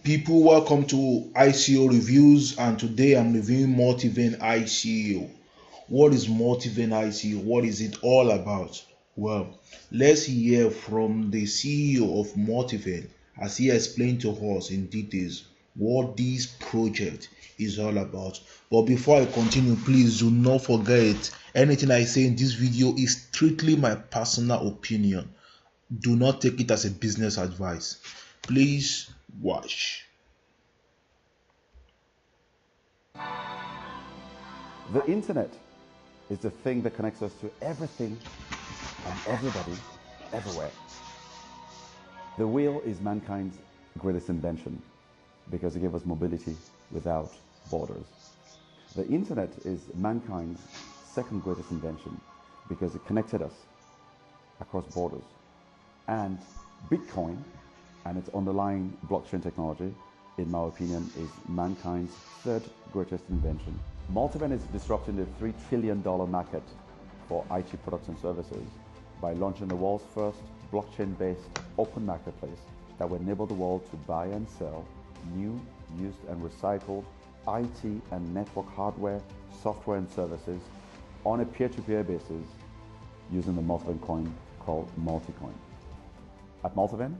People, welcome to ICO reviews, and today I'm reviewing Multiven ICO. What is Multiven ICO? What is it all about? Well, let's hear from the CEO of Multiven as he explained to us in details what this project is all about. But before I continue, please do not forget, anything I say in this video is strictly my personal opinion. Do not take it as a business advice. Please watch. The internet is the thing that connects us to everything and everybody, everywhere. The wheel is mankind's greatest invention because it gave us mobility without borders. The internet is mankind's second greatest invention because it connected us across borders. And Bitcoin and its underlying blockchain technology, in my opinion, is mankind's third greatest invention. Multiven is disrupting the $3 trillion market for IT products and services by launching the world's first blockchain-based open marketplace that will enable the world to buy and sell new, used and recycled IT and network hardware, software and services on a peer-to-peer basis using the Multiven coin called Multicoin. At Multiven,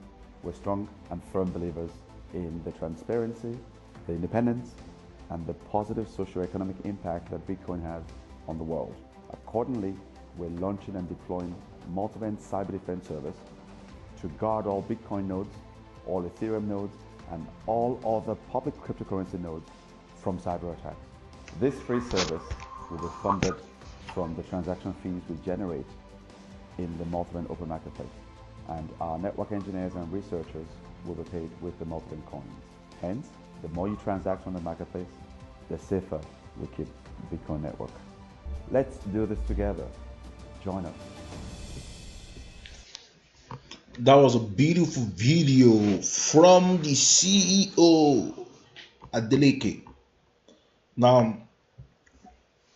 we're strong and firm believers in the transparency, the independence, and the positive socio-economic impact that Bitcoin has on the world. Accordingly, we're launching and deploying Multiven's Cyber Defense Service to guard all Bitcoin nodes, all Ethereum nodes, and all other public cryptocurrency nodes from cyber attacks. This free service will be funded from the transaction fees we generate in the Multiven Open Marketplace, and our network engineers and researchers will be paid with the Multiven coins. Hence, the more you transact on the marketplace, the safer we keep Bitcoin network. Let's do this together. Join us. That was a beautiful video from the CEO Adeleke. Now,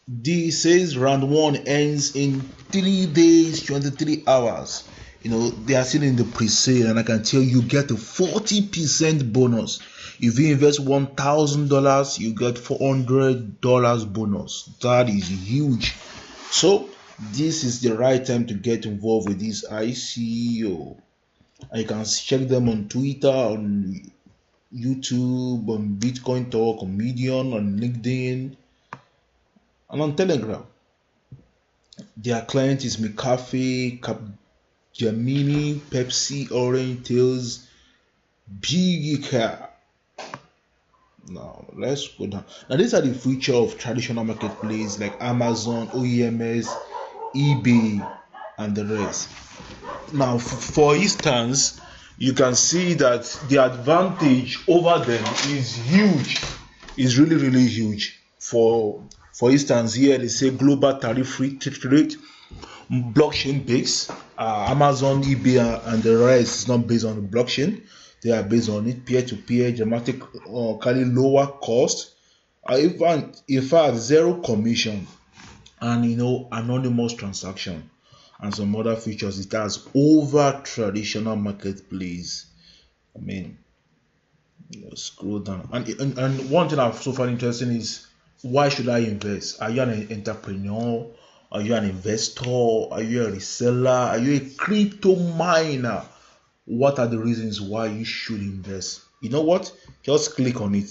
this says round one ends in 3 days, 23 hours. They are still in the pre-sale, and I can tell you get a 40% bonus. If you invest $1,000, you get $400 bonus. That is huge. So this is the right time to get involved with this ICO. And you can check them on Twitter, on YouTube, on Bitcoin Talk, on Medium, on LinkedIn, and on Telegram. Their client is McAfee, Gemini, Pepsi, Orange, Tails, Big Car. Now let's go down. Now these are the features of traditional marketplace like Amazon, OEMs, eBay, and the rest. Now, for instance, you can see that the advantage over them is huge. It's really huge. For instance, here they say global tariff-free trade, blockchain based. Amazon, eBay, and the rest is not based on the blockchain. They are based on it, peer-to-peer, dramatically lower cost. In fact, zero commission, and anonymous transaction, and some other features. It has over traditional marketplace. Scroll down, and one thing I've so far interesting is, why should I invest? Are you an entrepreneur? Are you an investor? Are you a reseller? Are you a crypto miner? What are the reasons why you should invest? You know what? Just click on it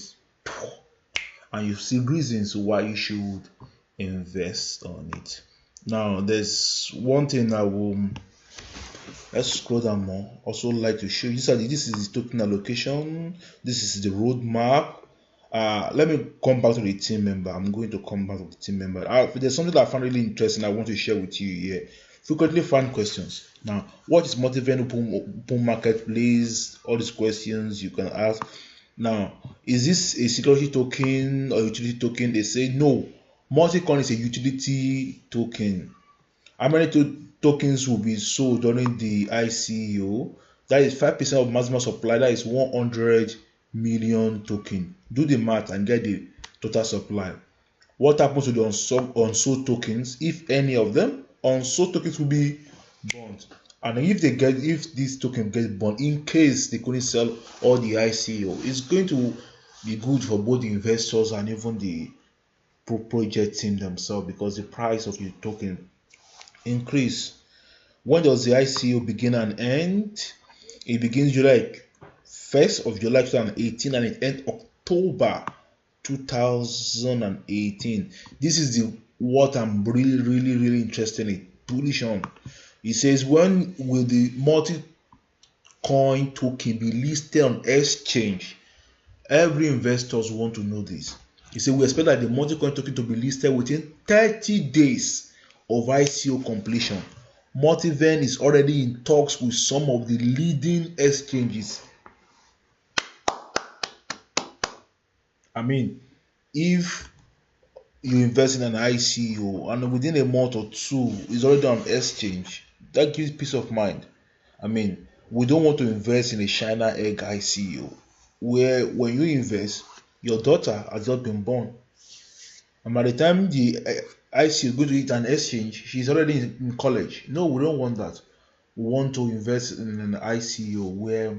and you see reasons why you should invest on it. Now, there's one thing I will, let's scroll down more. Also like to show you, this is the token allocation. This is the roadmap. Let me come back to the team member. I'm going to come back to the team member. There's something that I found really interesting I want to share with you here. Frequently found questions. Now, what is Multiven Open Marketplace? All these questions you can ask. Now, is this a security token or utility token? They say no. Multicoin is a utility token. How many tokens will be sold during the ICO? That is 5% of maximum supply. That is 100 million token. Do the math and get the total supply. What happens to the unsold tokens? If any of them, unsold tokens will be burnt. And if this token gets burned, in case they couldn't sell all the ICO, it's going to be good for both the investors and even the project team themselves, because the price of your token increase. When does the ICO begin and end? It begins July 1st of July 2018 and it ends October 2018. This is the what I'm really interested in, bullish on. It says, when will the multi-coin token be listed on exchange? Every investors want to know this. He said, we expect that the multi-coin token to be listed within 30 days of ICO completion. Multiven is already in talks with some of the leading exchanges. I mean, if you invest in an ICO and within a month or two it's already on exchange, that gives peace of mind. I mean, we don't want to invest in a China egg ICO where when you invest, your daughter has just been born, and by the time the ICO is going to hit an exchange, she's already in college. No, we don't want that. We want to invest in an ICO where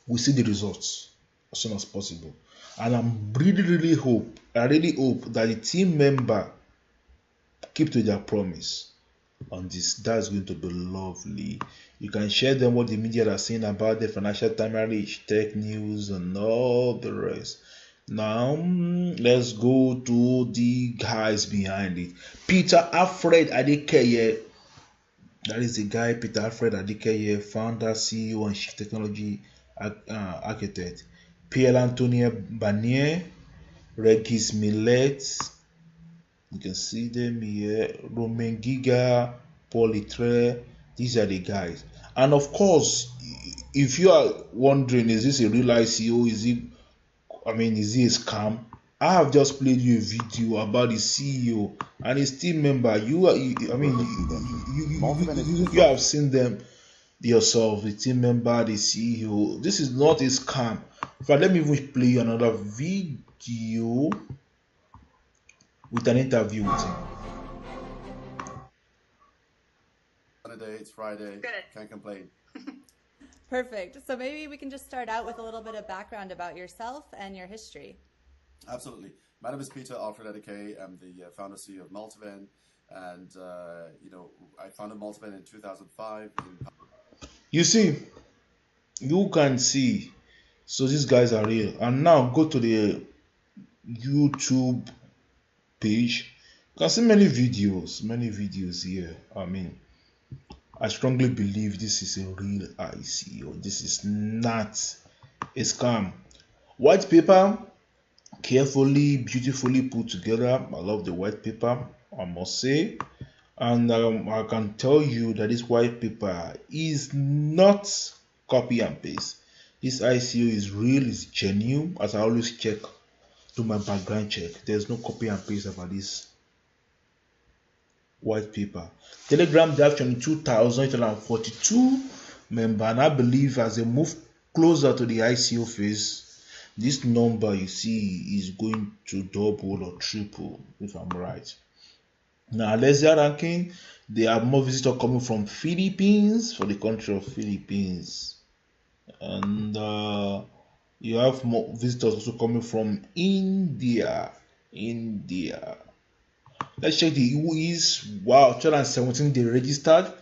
we see the results as soon as possible. And I really hope that the team member keep to their promise on this. That's going to be lovely. You can share them what the media are saying about the Financial Times, tech news, and all the rest. Now, let's go to the guys behind it. Peter Alfred Adekeye. That is the guy, Peter Alfred Adekeye, founder, CEO, and chief technology architect. Pierre Antonio Barnier, Regis Millet, you can see them here, Romain Giga, Paul Litre, these are the guys. And of course, if you are wondering, is this a real ICO? Is it a scam? I have just played you a video about the CEO and his team member. You have seen them yourself, the team member, the CEO. This is not a scam. In fact, let me even play you another video with an interview with him. It's Friday. Good. Can't complain. Perfect. So maybe we can just start out with a little bit of background about yourself and your history. Absolutely. My name is Peter Alfred Edeke. I'm the founder CEO of Multiven, and I founded Multiven in 2005. You see, you can see. So these guys are real. And now go to the YouTube page. You can see many videos here. I strongly believe this is a real ICO. This is not a scam. White paper, carefully, beautifully put together. I love the white paper, I must say. And I can tell you that this white paper is not copy and paste. This ICO is real, is genuine, as I always check, do my background check. There's no copy and paste about this white paper. Telegram, they have 22,842 members, and I believe as they move closer to the ICO phase, this number you see is going to double or triple, if I'm right. Now, Alessia ranking, they have more visitors coming from Philippines, for the country of Philippines, and you have more visitors also coming from India. Let's check the who is. Wow, 2017 they registered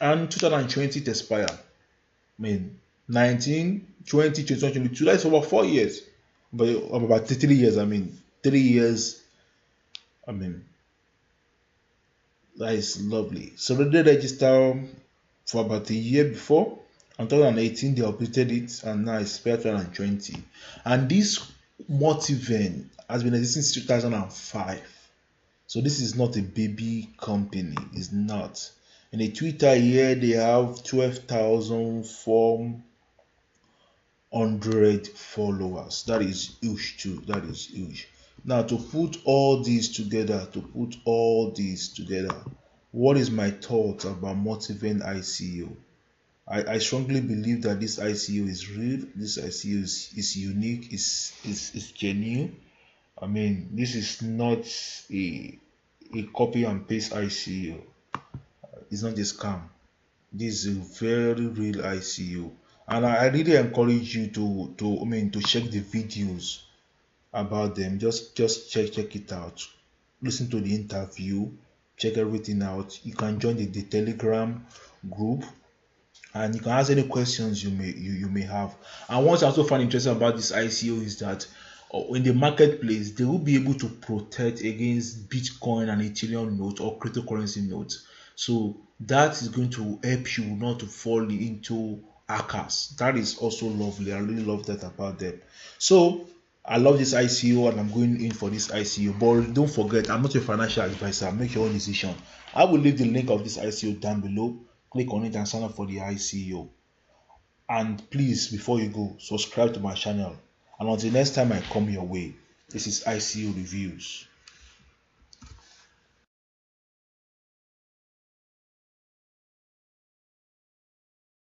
and 2020 it expired. 19, 20, 21, 22. That's over 4 years. But about 3 years. 3 years. That is lovely. So they registered for about a year before. In 2018 they updated it, and now it's 2020. And this Multiven has been existing since 2005. So this is not a baby company. It's not. In the Twitter here, they have 12,400 followers. That is huge too. That is huge. Now to put all these together, what is my thought about Multiven ICO? I strongly believe that this ICO is real. This ICO is unique. Is genuine. This is not a copy and paste ICO. It's not a scam. This is a very real ICO, and I really encourage you to check the videos about them. Just check it out. Listen to the interview, check everything out. You can join the Telegram group, and you can ask any questions you may have. And what I also find interesting about this ICO is that in the marketplace they will be able to protect against Bitcoin and Ethereum notes or cryptocurrency notes. So that is going to help you not to fall into hackers. That is also lovely. I really love that about them. So I love this ICO and I'm going in for this ICO. But don't forget, I'm not a financial advisor. Make your own decision. I will leave the link of this ICO down below. Click on it and sign up for the ICO. And please, before you go, subscribe to my channel. And until next time I come your way, this is ICO Reviews.